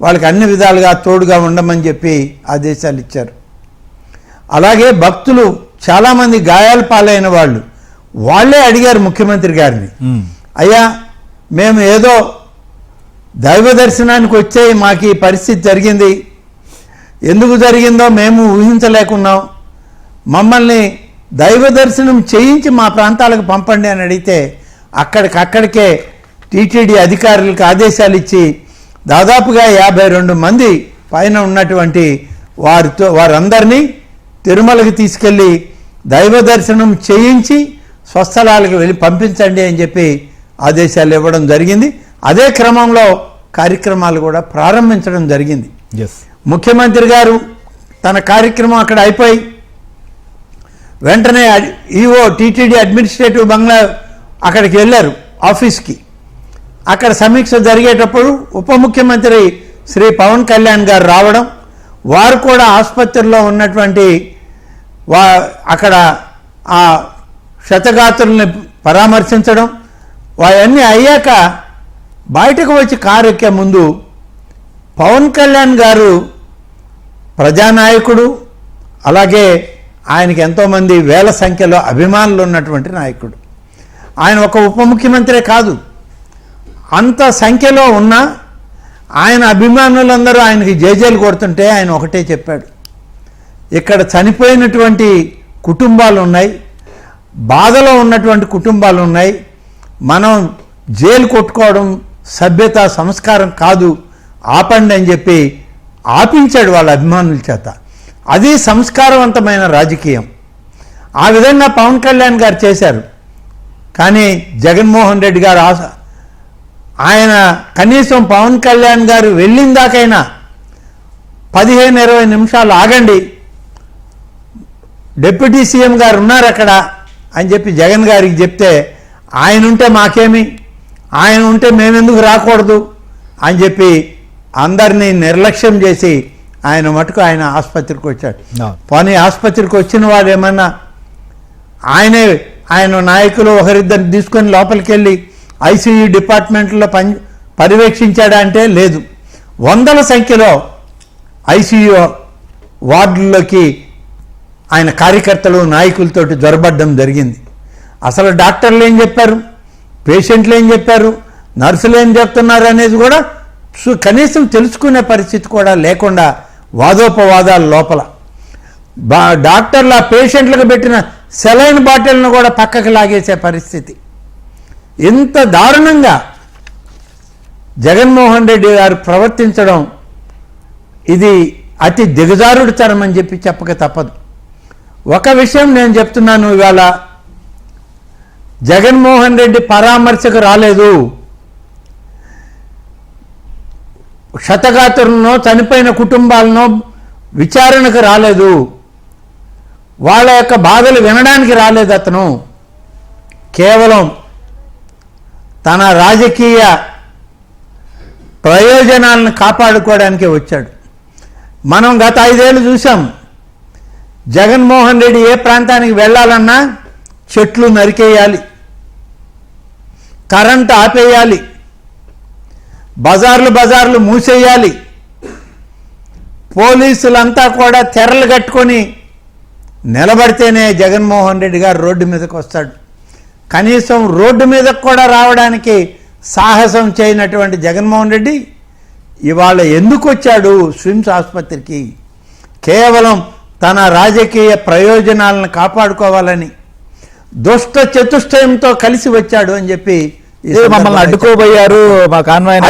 వాళ్ళకి అన్ని విధాలుగా తోడుగా ఉండమని చెప్పి ఆదేశాలు ఇచ్చారు. అలాగే భక్తులు చాలామంది గాయాల పాలైన వాళ్ళే అడిగారు ముఖ్యమంత్రి గారిని, అయ్యా మేము ఏదో దైవ దర్శనానికి వచ్చే మాకు ఈ పరిస్థితి జరిగింది, ఎందుకు జరిగిందో మేము ఊహించలేకున్నాం, మమ్మల్ని దైవ దర్శనం చేయించి మా ప్రాంతాలకు పంపండి అని అడిగితే అక్కడికక్కడికే టీటీడీ అధికారులకు ఆదేశాలు ఇచ్చి దాదాపుగా 52 మంది పైన ఉన్నటువంటి వారందరినీ తిరుమలకి తీసుకెళ్ళి దైవ దర్శనం చేయించి స్వస్థలాలకు వెళ్ళి పంపించండి అని చెప్పి ఆదేశాలు ఇవ్వడం జరిగింది. అదే క్రమంలో కార్యక్రమాలు కూడా ప్రారంభించడం జరిగింది. ముఖ్యమంత్రి గారు తన కార్యక్రమం అక్కడ అయిపోయి వెంటనే ఈఓ టీటీడీ అడ్మినిస్ట్రేటివ్ బంగ్లా అక్కడికి వెళ్ళారు ఆఫీస్కి. అక్కడ సమీక్ష జరిగేటప్పుడు ఉప ముఖ్యమంత్రి శ్రీ పవన్ కళ్యాణ్ గారు రావడం, వారు కూడా ఆసుపత్రిలో ఉన్నటువంటి అక్కడ ఆ క్షతగాత్రుల్ని పరామర్శించడం, అవన్నీ అయ్యాక బయటకు వచ్చి కారు ఎక్కే ముందు పవన్ కళ్యాణ్ గారు ప్రజానాయకుడు, అలాగే ఆయనకి ఎంతోమంది వేల సంఖ్యలో అభిమానులు ఉన్నటువంటి నాయకుడు. ఆయన ఒక ఉప ముఖ్యమంత్రే కాదు, అంత సంఖ్యలో ఉన్న ఆయన అభిమానులందరూ ఆయనకి జేజేలు కొడుతుంటే ఆయన ఒకటే చెప్పాడు, ఇక్కడ చనిపోయినటువంటి కుటుంబాలు ఉన్నాయి, బాధలో ఉన్నటువంటి కుటుంబాలు ఉన్నాయి, మనం జైలు కొట్టుకోవడం సభ్యత సంస్కారం కాదు, ఆపండి అని చెప్పి ఆపించాడు వాళ్ళ అభిమానుల చేత. అది సంస్కారవంతమైన రాజకీయం. ఆ విధంగా పవన్ కళ్యాణ్ గారు చేశారు. కానీ జగన్మోహన్ రెడ్డి గారు ఆయన కనీసం పవన్ కళ్యాణ్ గారు వెళ్ళిందాకైనా 15-20 నిమిషాలు ఆగండి, డిప్యూటీ సీఎం గారు ఉన్నారు అక్కడ అని చెప్పి జగన్ గారికి చెప్తే, ఆయన ఉంటే మాకేమి, ఆయన ఉంటే మేమెందుకు రాకూడదు అని చెప్పి అందరినీ నిర్లక్ష్యం చేసి ఆయన ఆసుపత్రికి వచ్చాడు. పోనీ ఆసుపత్రికి వచ్చిన వాడు ఏమన్నా ఆయన నాయకులు ఒకరిద్దరిని తీసుకొని లోపలికి వెళ్ళి ఐసీయూ డిపార్ట్మెంట్లో పర్యవేక్షించాడా అంటే లేదు. వందల సంఖ్యలో ఐసీయూ వార్డుల్లోకి ఆయన కార్యకర్తలు నాయకులతోటి జొరబడ్డం జరిగింది. అసలు డాక్టర్లు ఏం చెప్పారు, పేషెంట్లు ఏం చెప్పారు, నర్సులు ఏం చెప్తున్నారు అనేది కూడా కనీసం తెలుసుకునే పరిస్థితి కూడా లేకుండా వాదోపవాదాల లోపల డాక్టర్లు ఆ పేషెంట్లకు పెట్టిన సెలైన్ బాటిల్ను కూడా పక్కకు లాగేసే పరిస్థితి. ఇంత దారుణంగా జగన్మోహన్ రెడ్డి గారు ప్రవర్తించడం ఇది అతి దిగజారుడుతనం అని చెప్పి చెప్పక తప్పదు. ఒక విషయం నేను చెప్తున్నాను, ఇవాళ జగన్మోహన్ రెడ్డి పరామర్శకు రాలేదు, క్షతగాత్రులను చనిపోయిన కుటుంబాలను విచారణకు రాలేదు, వాళ్ళ యొక్క బాధలు వినడానికి రాలేదు. అతను కేవలం తన రాజకీయ ప్రయోజనాలను కాపాడుకోవడానికి వచ్చాడు. మనం గత 5 ఏళ్ళు చూసాం, జగన్మోహన్ రెడ్డి ఏ ప్రాంతానికి వెళ్ళాలన్నా చెట్లు నరికేయాలి, కరెంటు ఆపేయాలి, బజార్లు మూసేయాలి, పోలీసులంతా కూడా తెరలు కట్టుకొని నిలబడితేనే జగన్మోహన్ రెడ్డి గారు రోడ్డు మీదకి వస్తాడు. కనీసం రోడ్డు మీదకు కూడా రావడానికి సాహసం చేయనటువంటి జగన్మోహన్ రెడ్డి ఇవాళ ఎందుకు వచ్చాడు స్విమ్స్ ఆసుపత్రికి? కేవలం తన రాజకీయ ప్రయోజనాలను కాపాడుకోవాలని దుష్ట చతుష్టయంతో కలిసి వచ్చాడు అని చెప్పి మమ్మల్ని అడ్డుకోబోయారు, మా కాన్వాయ్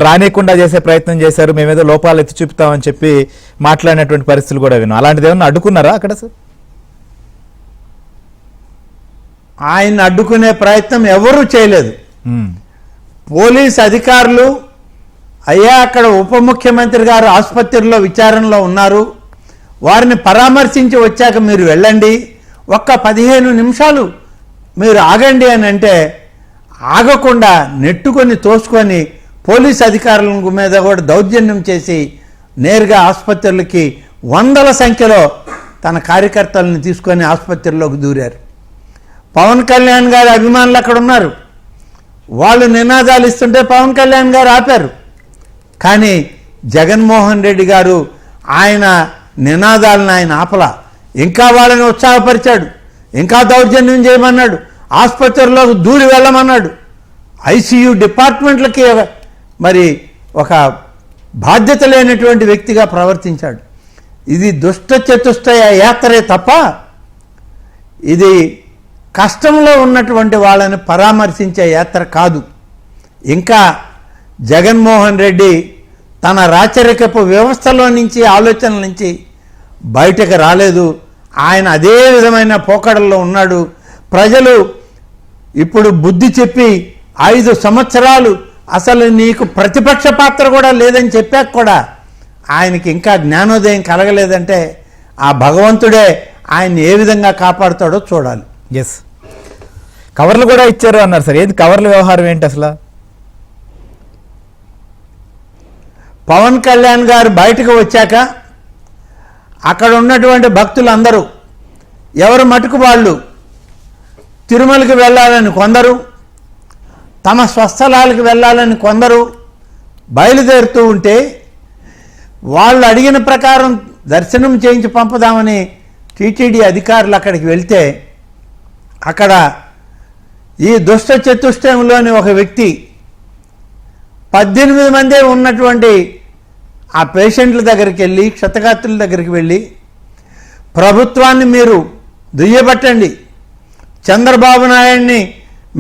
రానియకుండా చేసే ప్రయత్నం చేశారు, మేమేదో లోపాలు ఎత్తి చూపుతామని చెప్పి మాట్లాడినటువంటి పరిస్థితులు కూడా విన్నాం. అలాంటిది ఏమన్నా అడ్డుకున్నారా అక్కడ సార్? ఆయన అడ్డుకునే ప్రయత్నం ఎవరూ చేయలేదు. పోలీస్ అధికారులు అయ్యా అక్కడ ఉప ముఖ్యమంత్రి గారు ఆసుపత్రిలో విచారణలో ఉన్నారు, వారిని పరామర్శించి వచ్చాక మీరు వెళ్ళండి, ఒక్క 15 నిమిషాలు మీరు ఆగండి అని అంటే ఆగకుండా నెట్టుకొని తోసుకొని పోలీస్ అధికారుల మీద కూడా దౌర్జన్యం చేసి నేరుగా ఆసుపత్రులకి వందల సంఖ్యలో తన కార్యకర్తలను తీసుకొని ఆసుపత్రిలోకి దూరారు. పవన్ కళ్యాణ్ గారి అభిమానులు అక్కడ ఉన్నారు, వాళ్ళు నినాదాలు ఇస్తుంటే పవన్ కళ్యాణ్ గారు ఆపారు. కానీ జగన్మోహన్ రెడ్డి గారు ఆయన నినాదాలను ఆయన ఆపలా, ఇంకా వాళ్ళని ఉత్సాహపరిచాడు, ఇంకా దౌర్జన్యం చేయమన్నాడు, ఆసుపత్రిలోకి దూరి వెళ్ళమన్నాడు, ఐసీయూ డిపార్ట్మెంట్లకి మరి ఒక బాధ్యత లేనటువంటి వ్యక్తిగా ప్రవర్తించాడు. ఇది దుష్ట చతుష్టయ యాత్రే తప్ప ఇది కష్టంలో ఉన్నటువంటి వాళ్ళని పరామర్శించే యాత్ర కాదు. ఇంకా జగన్మోహన్ రెడ్డి తన రాచరికపు వ్యవస్థలో నుంచి ఆలోచనల నుంచి బయటకు రాలేదు. ఆయన అదే విధమైన పోకడల్లో ఉన్నాడు. ప్రజలు ఇప్పుడు బుద్ధి చెప్పి 5 సంవత్సరాలు అసలు నీకు ప్రతిపక్ష పాత్ర కూడా లేదని చెప్పాక కూడా ఆయనకి ఇంకా జ్ఞానోదయం కలగలేదంటే ఆ భగవంతుడే ఆయన్ని ఏ విధంగా కాపాడుతాడో చూడాలి. ఎస్, కవర్లు కూడా ఇచ్చారు అన్నారు సార్, ఏది కవర్ల వ్యవహారం ఏంటి అసలు? పవన్ కళ్యాణ్ గారు బయటకు వచ్చాక అక్కడ ఉన్నటువంటి భక్తులందరూ ఎవరు మటుకు వాళ్ళు తిరుమలకి వెళ్ళాలని కొందరు, తమ స్వస్థలాలకు వెళ్ళాలని కొందరు బయలుదేరుతూ ఉంటే వాళ్ళు అడిగిన ప్రకారం దర్శనం చేయించి పంపుదామని టీటీడీ అధికారులు అక్కడికి వెళ్తే అక్కడ ఈ దుష్ట చతుష్టయంలోని ఒక వ్యక్తి 18 మందే ఉన్నటువంటి ఆ పేషెంట్ల దగ్గరికి వెళ్ళి, క్షతగాత్రుల దగ్గరికి వెళ్ళి, ప్రభుత్వాన్ని మీరు దుయ్యబట్టండి, చంద్రబాబు నాయుడిని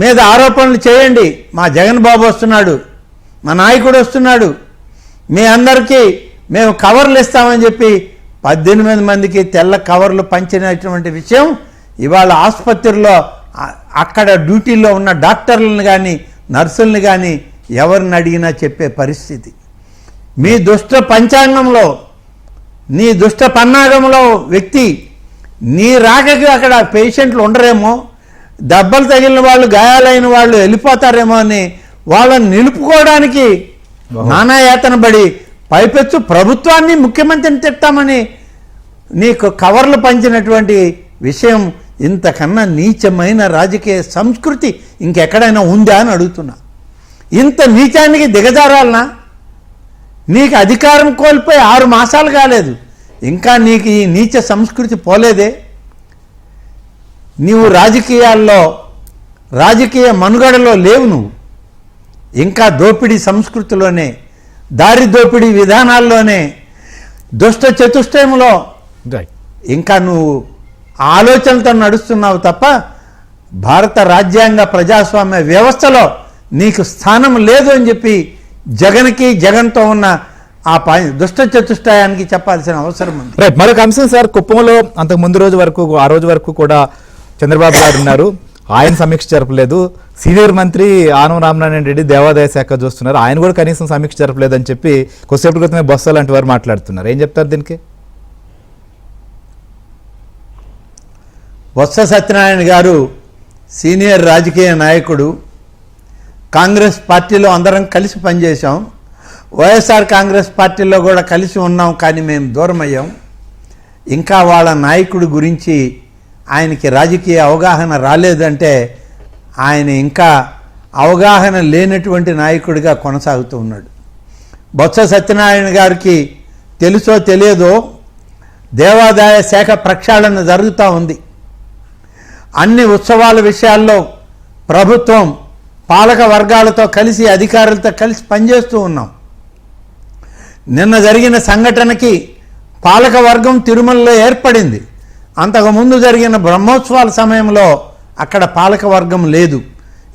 మీద ఆరోపణలు చేయండి, మా జగన్ బాబు వస్తున్నాడు, మా నాయకుడు వస్తున్నాడు, మీ అందరికీ మేము కవర్లు ఇస్తామని చెప్పి 18 మందికి తెల్ల కవర్లు పంచినటువంటి విషయం ఇవాళ ఆసుపత్రిలో అక్కడ డ్యూటీలో ఉన్న డాక్టర్లను కానీ నర్సుల్ని కానీ ఎవరిని అడిగినా చెప్పే పరిస్థితి. మీ దుష్ట పంచాంగంలో, నీ దుష్ట పన్నాగంలో వ్యక్తి నీ రాకకి అక్కడ పేషెంట్లు ఉండరేమో, దెబ్బలు తగిలిన వాళ్ళు, గాయాలైన వాళ్ళు వెళ్ళిపోతారేమో అని వాళ్ళని నిలుపుకోవడానికి నానాయాతన పడి పైపెచ్చు ప్రభుత్వాన్ని, ముఖ్యమంత్రిని తిట్టామని నీకు కవర్లు పంచినటువంటి విషయం ఇంతకన్నా నీచమైన రాజకీయ సంస్కృతి ఇంకెక్కడైనా ఉందా అని అడుగుతున్నా. ఇంత నీచానికి దిగజారాలనా? నీకు అధికారం కోల్పోయి 6 మాసాలు కాలేదు, ఇంకా నీకు ఈ నీచ సంస్కృతి పోలేదే. నీవు రాజకీయాల్లో, రాజకీయ మనుగడలో లేవు, నువ్వు ఇంకా దోపిడీ సంస్కృతిలోనే, దారి దోపిడీ విధానాల్లోనే, దుష్ట చతుష్టయంలో ఇంకా నువ్వు ఆలోచనలతో నడుస్తున్నావు తప్ప భారత రాజ్యాంగ ప్రజాస్వామ్య వ్యవస్థలో నీకు స్థానం లేదు అని చెప్పి జగన్కి, జగన్తో ఉన్న ఆ దుష్ట చతుష్టయానికి చెప్పాల్సిన అవసరం ఉంది. రైట్, మరొక అంశం సార్, కుప్పంలో అంతకు ముందు రోజు వరకు, ఆ రోజు వరకు కూడా చంద్రబాబు గారు ఉన్నారు, ఆయన సమీక్ష జరపలేదు. సీనియర్ మంత్రి ఆనం రామనారాయణ రెడ్డి దేవాదాయ శాఖ చూస్తున్నారు, ఆయన కూడా కనీసం సమీక్ష జరపలేదని చెప్పి కొద్దిసేపటి క్రితమే బొత్స లాంటి వారు మాట్లాడుతున్నారు. ఏం చెప్తారు దీనికి? బొత్స సత్యనారాయణ గారు సీనియర్ రాజకీయ నాయకుడు. కాంగ్రెస్ పార్టీలో అందరం కలిసి పనిచేశాం, వైఎస్ఆర్ కాంగ్రెస్ పార్టీలో కూడా కలిసి ఉన్నాం, కానీ మేము దూరం అయ్యాం. ఇంకా వాళ్ళ నాయకుడి గురించి ఆయనకి రాజకీయ అవగాహన రాలేదంటే ఆయన ఇంకా అవగాహన లేనటువంటి నాయకుడిగా కొనసాగుతూ ఉన్నాడు. బొత్స సత్యనారాయణ గారికి తెలుసో తెలియదో దేవాదాయ శాఖ ప్రక్షాళన జరుగుతూ ఉంది. అన్ని ఉత్సవాల విషయాల్లో ప్రభుత్వం పాలక వర్గాలతో కలిసి, అధికారులతో కలిసి పనిచేస్తూ ఉన్నాం. నిన్న జరిగిన సంఘటనకి పాలక వర్గం తిరుమలలో ఏర్పడింది. అంతకుముందు జరిగిన బ్రహ్మోత్సవాల సమయంలో అక్కడ పాలక వర్గం లేదు.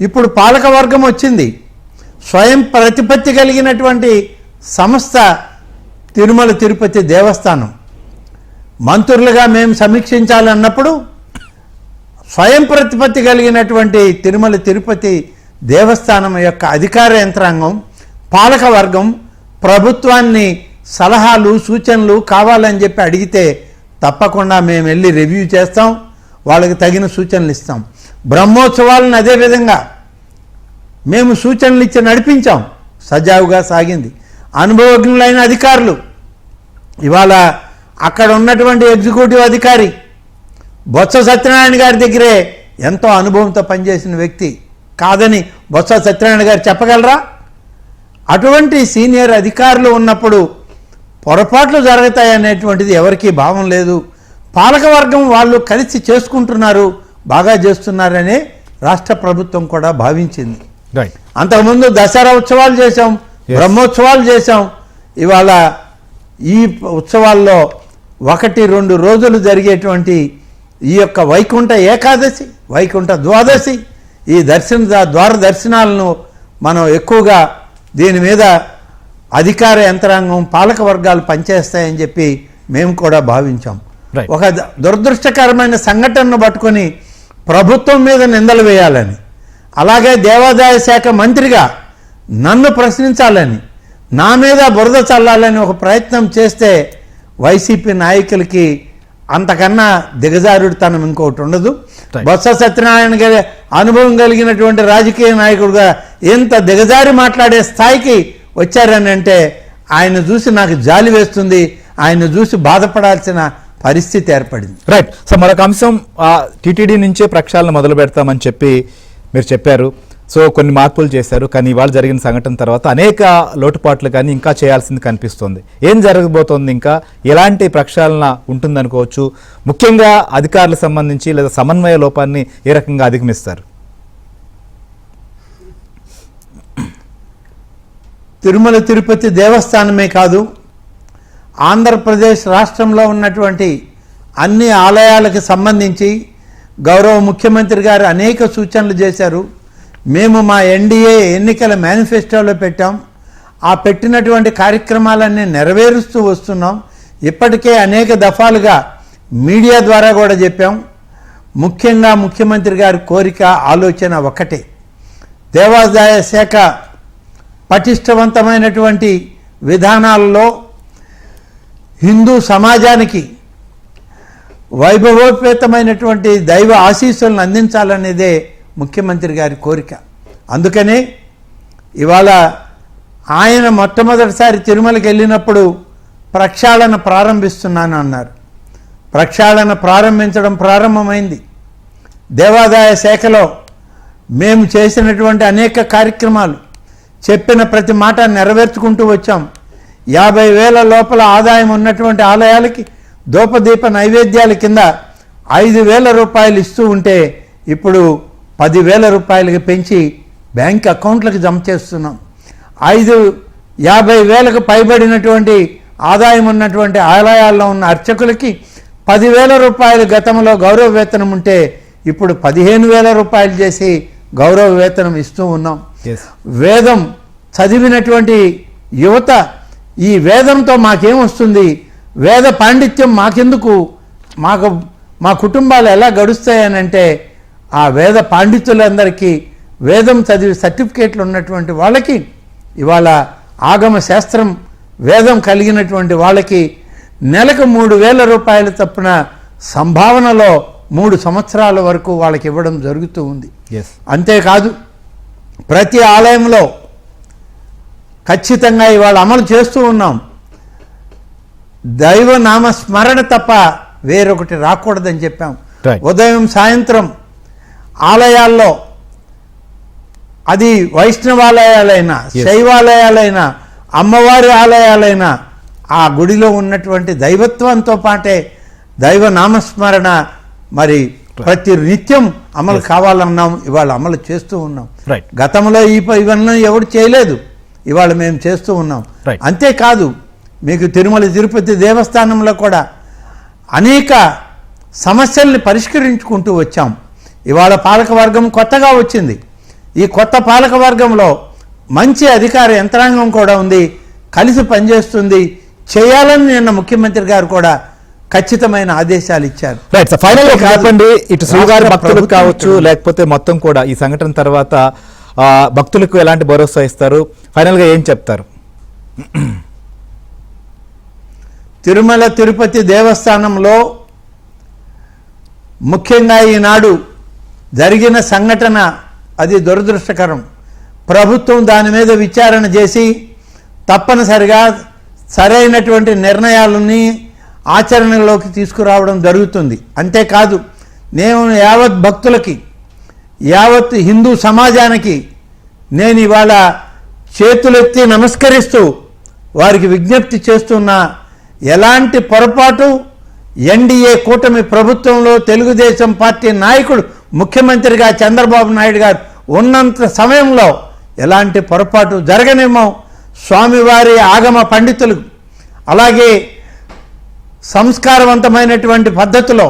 ఇప్పుడు పాలక వర్గం వచ్చింది. స్వయం ప్రతిపత్తి కలిగినటువంటి సంస్థ తిరుమల తిరుపతి దేవస్థానం. మంత్రులుగా మేము సమీక్షించాలన్నప్పుడు స్వయం ప్రతిపత్తి కలిగినటువంటి తిరుమల తిరుపతి దేవస్థానం యొక్క అధికార యంత్రాంగం, పాలక వర్గం ప్రభుత్వాన్ని సలహాలు, సూచనలు కావాలని చెప్పి అడిగితే తప్పకుండా మేము వెళ్ళి రివ్యూ చేస్తాం, వాళ్ళకి తగిన సూచనలు ఇస్తాం. బ్రహ్మోత్సవాలను అదేవిధంగా మేము సూచనలు ఇచ్చి నడిపించాం, సజావుగా సాగింది. అనుభవజ్ఞులైన అధికారులు, ఇవాళ అక్కడ ఉన్నటువంటి ఎగ్జిక్యూటివ్ అధికారి బొత్స సత్యనారాయణ గారి దగ్గరే ఎంతో అనుభవంతో పనిచేసిన వ్యక్తి కాదని బొత్స సత్యనారాయణ గారు చెప్పగలరా? అటువంటి సీనియర్ అధికారులు ఉన్నప్పుడు పొరపాట్లు జరుగుతాయనేటువంటిది ఎవరికీ భావం లేదు. పాలకవర్గం వాళ్ళు కలిసి చేసుకుంటున్నారు, బాగా చేస్తున్నారనే రాష్ట్ర ప్రభుత్వం కూడా భావించింది. అంతకుముందు దసరా ఉత్సవాలు చేశాం, బ్రహ్మోత్సవాలు చేశాం. ఇవాళ ఈ ఉత్సవాల్లో 1-2 రోజులు జరిగేటువంటి ఈ యొక్క వైకుంఠ ఏకాదశి, వైకుంఠ ద్వాదశి, ఈ ద్వార దర్శనాలను మనం ఎక్కువగా దీని మీద అధికార యంత్రాంగం పాలక వర్గాలు పనిచేస్తాయని చెప్పి మేము కూడా భావించాం. ఒక దురదృష్టకరమైన సంఘటనను పట్టుకొని ప్రభుత్వం మీద నిందలు వేయాలని, అలాగే దేవాదాయ శాఖ మంత్రిగా నన్ను ప్రశ్నించాలని, నా మీద బురద చల్లాలని ఒక ప్రయత్నం చేస్తే వైసీపీ నాయకులకి అంతకన్నా దిగజారుడుతనం ఇంకొకటి ఉండదు. బొత్స సత్యనారాయణ గారి అనుభవం కలిగినటువంటి రాజకీయ నాయకుడుగా ఎంత దిగజారి మాట్లాడే స్థాయికి వచ్చారని అంటే ఆయన చూసి నాకు జాలి వేస్తుంది, ఆయన చూసి బాధపడాల్సిన పరిస్థితి ఏర్పడింది. రైట్. సో మరొక అంశం, టీటీడీ నుంచే ప్రక్షాళన మొదలు పెడతామని చెప్పి మీరు చెప్పారు. సో కొన్ని మార్పులు చేశారు, కానీ ఇవాళ జరిగిన సంఘటన తర్వాత అనేక లోటుపాట్లు కానీ ఇంకా చేయాల్సింది కనిపిస్తుంది. ఏం జరగబోతోంది, ఇంకా ఎలాంటి ప్రక్షాళన ఉంటుందనుకోవచ్చు? ముఖ్యంగా అధికారులకు సంబంధించి లేదా సమన్వయ లోపాన్ని ఏ రకంగా అధిగమిస్తారు? తిరుమల తిరుపతి దేవస్థానమే కాదు, ఆంధ్రప్రదేశ్ రాష్ట్రంలో ఉన్నటువంటి అన్ని ఆలయాలకు సంబంధించి గౌరవ ముఖ్యమంత్రి గారు అనేక సూచనలు చేశారు. మేము మా ఎన్డీఏ ఎన్నికల మేనిఫెస్టోలో పెట్టాం. ఆ పెట్టినటువంటి కార్యక్రమాలన్నీ నెరవేరుస్తూ వస్తున్నాం. ఇప్పటికే అనేక దఫాలుగా మీడియా ద్వారా కూడా చెప్పాం. ముఖ్యంగా ముఖ్యమంత్రి గారి కోరిక, ఆలోచన ఒకటే, దేవాదాయ శాఖ పటిష్టవంతమైనటువంటి విధానాలలో హిందూ సమాజానికి వైభవోపేతమైనటువంటి దైవ ఆశీస్సులను అందించాలనేదే ముఖ్యమంత్రి గారి కోరిక. అందుకనే ఇవాళ ఆయన మొట్టమొదటిసారి తిరుమలకి వెళ్ళినప్పుడు ప్రక్షాళన ప్రారంభిస్తున్నాను అన్నారు. ప్రక్షాళన ప్రారంభమైంది. దేవాదాయ శాఖలో మేము చేసినటువంటి అనేక కార్యక్రమాలు, చెప్పిన ప్రతి మాట నెరవేర్చుకుంటూ వచ్చాం. 50,000 లోపల ఆదాయం ఉన్నటువంటి ఆలయాలకి ధూపదీప నైవేద్యాల కింద 5,000 రూపాయలు ఇస్తూ ఉంటే ఇప్పుడు 10,000 రూపాయలకి పెంచి బ్యాంక్ అకౌంట్లకు జమ చేస్తున్నాం. 50,000కు పైబడినటువంటి ఆదాయం ఉన్నటువంటి ఆలయాల్లో ఉన్న అర్చకులకి 10,000 రూపాయలు గతంలో గౌరవ వేతనం ఉంటే ఇప్పుడు 15,000 రూపాయలు చేసి గౌరవ వేతనం ఇస్తూ ఉన్నాం. వేదం చదివినటువంటి యువత ఈ వేదంతో మాకేమొస్తుంది, వేద పాండిత్యం మాకెందుకు, మా కుటుంబాలు ఎలా గడుస్తాయనంటే ఆ వేద పాండితులందరికీ వేదం చదివి సర్టిఫికేట్లు ఉన్నటువంటి వాళ్ళకి, ఇవాళ ఆగమ శాస్త్రం వేదం కలిగినటువంటి వాళ్ళకి నెలకు 3,000 రూపాయల చొప్పున సంభావనలో 3 సంవత్సరాల వరకు వాళ్ళకి ఇవ్వడం జరుగుతూ ఉంది. అంతేకాదు ప్రతి ఆలయంలో ఖచ్చితంగా ఇవాళ అమలు చేస్తూ ఉన్నాం. దైవనామ స్మరణ తప్ప వేరొకటి రాకూడదని చెప్పాం. ఉదయం సాయంత్రం ఆలయాల్లో, అది వైష్ణవాలయాలైనా శైవాలయాలైనా అమ్మవారి ఆలయాలైనా, ఆ గుడిలో ఉన్నటువంటి దైవత్వంతో పాటే దైవ నామస్మరణ మరి ప్రతి నిత్యం అమలు కావాలన్నాం. ఇవాళ అమలు చేస్తూ ఉన్నాం. గతంలో ఇవన్నీ ఎవరు చేయలేదు, ఇవాళ మేము చేస్తూ ఉన్నాం. అంతేకాదు మీకు తిరుమల తిరుపతి దేవస్థానంలో కూడా అనేక సమస్యల్ని పరిష్కరించుకుంటూ వచ్చాం. ఇవాళ పాలకవర్గం కొత్తగా వచ్చింది. ఈ కొత్త పాలకవర్గంలో మంచి అధికార యంత్రాంగం కూడా ఉంది, కలిసి పనిచేస్తుంది. చేయాలని నిన్న ముఖ్యమంత్రి గారు కూడా ఖచ్చితమైన ఆదేశాలు ఇచ్చారు. ఫైనల్ కాదండి, ఇటు శ్రీవారి భక్తులకు కావచ్చు, లేకపోతే మొత్తం కూడా ఈ సంఘటన తర్వాత భక్తులకు ఎలాంటి భరోసా ఇస్తారు, ఫైనల్ గా ఏం చెప్తారు? తిరుమల తిరుపతి దేవస్థానంలో ముఖ్యంగా ఈనాడు జరిగిన సంఘటన అది దురదృష్టకరం. ప్రభుత్వం దాని మీద విచారణ చేసి తప్పనిసరిగా సరైనటువంటి నిర్ణయాలని ఆచరణలోకి తీసుకురావడం జరుగుతుంది. అంతేకాదు నేను యావత్ భక్తులకి, యావత్ హిందూ సమాజానికి నేను ఇవాళ చేతులెత్తి నమస్కరిస్తూ వారికి విజ్ఞప్తి చేస్తున్నా, ఎలాంటి పొరపాటు ఎన్డీఏ కూటమి ప్రభుత్వంలో తెలుగుదేశం పార్టీ నాయకుడు ముఖ్యమంత్రిగా చంద్రబాబు నాయుడు గారు ఉన్నంత సమయంలో ఎలాంటి పొరపాటు జరగనేమో. స్వామివారి ఆగమ పండితులు అలాగే సంస్కారవంతమైనటువంటి పద్ధతిలో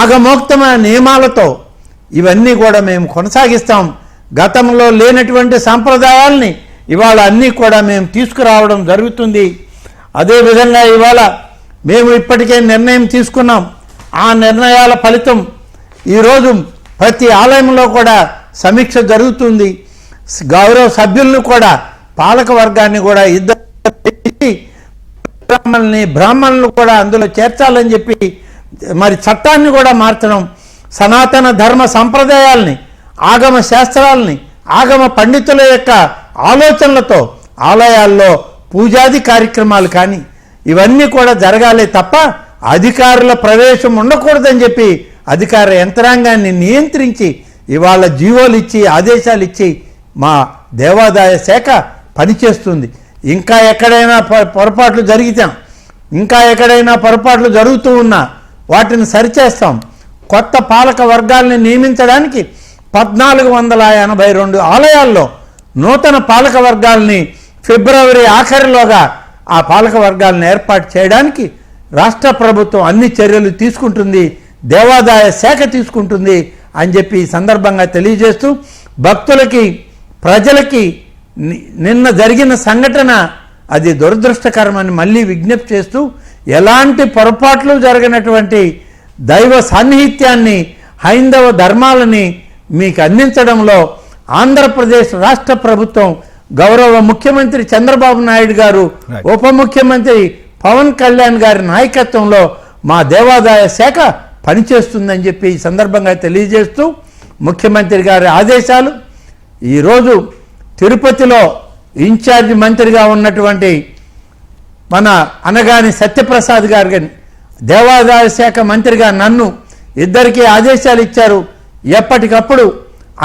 ఆగమోక్తమైన నియమాలతో ఇవన్నీ కూడా మేము కొనసాగిస్తాం. గతంలో లేనటువంటి సాంప్రదాయాల్ని ఇవాళ అన్నీ కూడా మేము తీసుకురావడం జరుగుతుంది. అదేవిధంగా ఇవాళ మేము ఇప్పటికే నిర్ణయం తీసుకున్నాం. ఆ నిర్ణయాల ఫలితం ఈరోజు ప్రతి ఆలయంలో కూడా సమీక్ష జరుగుతుంది. గౌరవ సభ్యులను కూడా పాలక వర్గాన్ని కూడా ఇద్దరు బ్రాహ్మణులను కూడా అందులో చేర్చాలని చెప్పి మరి చట్టాన్ని కూడా మార్చడం, సనాతన ధర్మ సంప్రదాయాల్ని, ఆగమ శాస్త్రాలని, ఆగమ పండితుల యొక్క ఆలోచనలతో ఆలయాల్లో పూజాది కార్యక్రమాలు కానీ ఇవన్నీ కూడా జరగాలి తప్ప అధికారుల ప్రవేశం ఉండకూడదని చెప్పి అధికార యంత్రాంగాన్ని నియంత్రించి ఇవాళ జీవోలు ఇచ్చి ఆదేశాలు ఇచ్చి మా దేవాదాయ శాఖ పనిచేస్తుంది. ఇంకా ఎక్కడైనా పొరపాట్లు జరిగితే, ఇంకా ఎక్కడైనా పొరపాట్లు జరుగుతూ ఉన్నా వాటిని సరిచేస్తాం. కొత్త పాలక వర్గాల్ని నియమించడానికి 1482 ఆలయాల్లో నూతన పాలక వర్గాల్ని ఫిబ్రవరి ఆఖరిలోగా ఆ పాలక వర్గాలను ఏర్పాటు చేయడానికి రాష్ట్ర ప్రభుత్వం అన్ని చర్యలు తీసుకుంటుంది, దేవాదాయ శాఖ తీసుకుంటుంది అని చెప్పి ఈ సందర్భంగా తెలియజేస్తూ, భక్తులకి ప్రజలకి నిన్న జరిగిన సంఘటన అది దురదృష్టకరమని మళ్ళీ విజ్ఞప్తి చేస్తూ, ఎలాంటి పొరపాట్లు జరగనటువంటి దైవ సాన్నిహిత్యాన్ని, హైందవ ధర్మాలని మీకు అందించడంలో ఆంధ్రప్రదేశ్ రాష్ట్ర ప్రభుత్వం, గౌరవ ముఖ్యమంత్రి చంద్రబాబు నాయుడు గారు, ఉప ముఖ్యమంత్రి పవన్ కళ్యాణ్ గారి నాయకత్వంలో మా దేవాదాయ శాఖ పనిచేస్తుందని చెప్పి ఈ సందర్భంగా తెలియజేస్తూ, ముఖ్యమంత్రి గారి ఆదేశాలు ఈరోజు తిరుపతిలో ఇన్ఛార్జి మంత్రిగా ఉన్నటువంటి మన అనగాని సత్యప్రసాద్ గారు దేవాదాయ శాఖ మంత్రిగా నన్ను ఇద్దరికీ ఆదేశాలు ఇచ్చారు. ఎప్పటికప్పుడు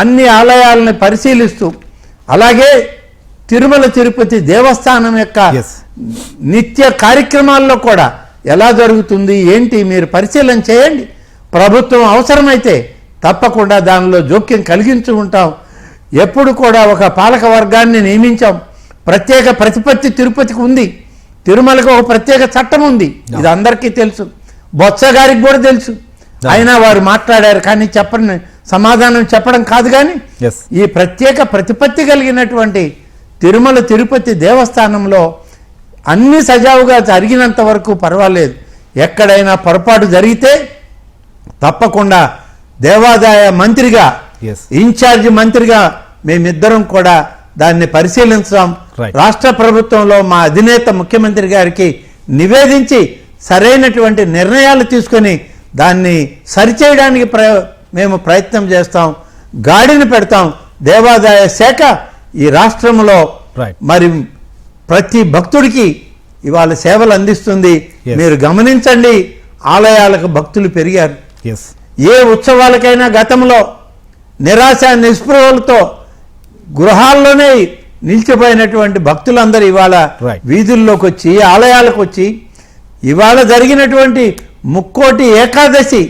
అన్ని ఆలయాలను పరిశీలిస్తూ, అలాగే తిరుమల తిరుపతి దేవస్థానం యొక్క నిత్య కార్యక్రమాల్లో కూడా ఎలా జరుగుతుంది ఏంటి మీరు పరిశీలన చేయండి. ప్రభుత్వం అవసరమైతే తప్పకుండా దానిలో జోక్యం కలిగించు ఉంటాం. ఎప్పుడు కూడా ఒక పాలక వర్గాన్ని నియమించాం. ప్రత్యేక ప్రతిపత్తి తిరుపతికి ఉంది, తిరుమలకు ఒక ప్రత్యేక చట్టం ఉంది, ఇది అందరికీ తెలుసు, బొత్స గారికి కూడా తెలుసు. అయినా వారు మాట్లాడారు కానీ సమాధానం చెప్పడం కాదు. కానీ ఈ ప్రత్యేక ప్రతిపత్తి కలిగినటువంటి తిరుమల తిరుపతి దేవస్థానంలో అన్ని సజావుగా జరిగినంత వరకు పర్వాలేదు. ఎక్కడైనా పొరపాటు జరిగితే తప్పకుండా దేవాదాయ మంత్రిగా, ఇన్ఛార్జి మంత్రిగా మేమిద్దరం కూడా దాన్ని పరిశీలించాం. రాష్ట్ర ప్రభుత్వంలో మా అధినేత ముఖ్యమంత్రి గారికి నివేదించి సరైనటువంటి నిర్ణయాలు తీసుకొని దాన్ని సరిచేయడానికి మేము ప్రయత్నం చేస్తాం, గాడిని పెడతాం. దేవాదాయ శాఖ ఈ రాష్ట్రంలో మరి ప్రతి భక్తుడికి ఇవాళ సేవలు అందిస్తుంది. మీరు గమనించండి, ఆలయాలకు భక్తులు పెరిగారు. ఏ ఉత్సవాలకైనా గతంలో నిరాశ నిస్పృహలతో గృహాల్లోనే నిలిచిపోయినటువంటి భక్తులందరూ ఇవాళ వీధుల్లోకి వచ్చి, ఆలయాలకు వచ్చి, ఇవాళ జరిగినటువంటి ముక్కోటి ఏకాదశి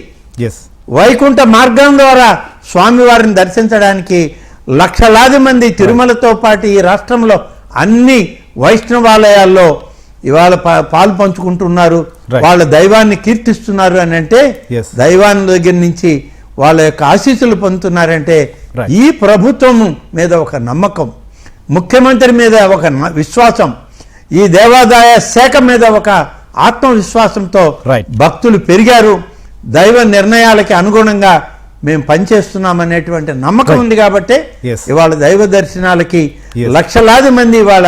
వైకుంఠ మార్గం ద్వారా స్వామివారిని దర్శించడానికి లక్షలాది మంది తిరుమలతో పాటు ఈ రాష్ట్రంలో అన్ని వైష్ణవాలయాల్లో ఇవాళ పాలు పంచుకుంటున్నారు, వాళ్ళ దైవాన్ని కీర్తిస్తున్నారు అని అంటే, దైవాన్ని దగ్గర నుంచి వాళ్ళ యొక్క ఆశీస్సులు పొందుతున్నారంటే ఈ ప్రభుత్వం మీద ఒక నమ్మకం, ముఖ్యమంత్రి మీద ఒక విశ్వాసం, ఈ దేవాదాయ శాఖ మీద ఒక ఆత్మవిశ్వాసంతో భక్తులు పెరిగారు. దైవ నిర్ణయాలకి అనుగుణంగా మేము పనిచేస్తున్నామనేటువంటి నమ్మకం ఉంది. కాబట్టి ఇవాళ దైవ దర్శనాలకి లక్షలాది మంది ఇవాళ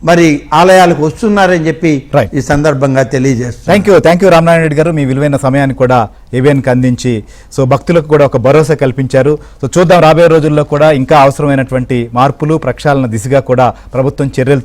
మరి ఆలయాలకు వస్తున్నారని చెప్పి ఈ సందర్భంగా తెలియజేస్తున్నాం. థ్యాంక్ యూ రామనారాయణ రెడ్డి గారు, మీ విలువైన సమయాన్ని కూడా ఏబిఎన్కి అందించి సో భక్తులకు కూడా ఒక భరోసా కల్పించారు. సో చూద్దాం రాబోయే రోజుల్లో కూడా ఇంకా అవసరమైనటువంటి మార్పులు ప్రక్షాళన దిశగా కూడా ప్రభుత్వం చర్యలు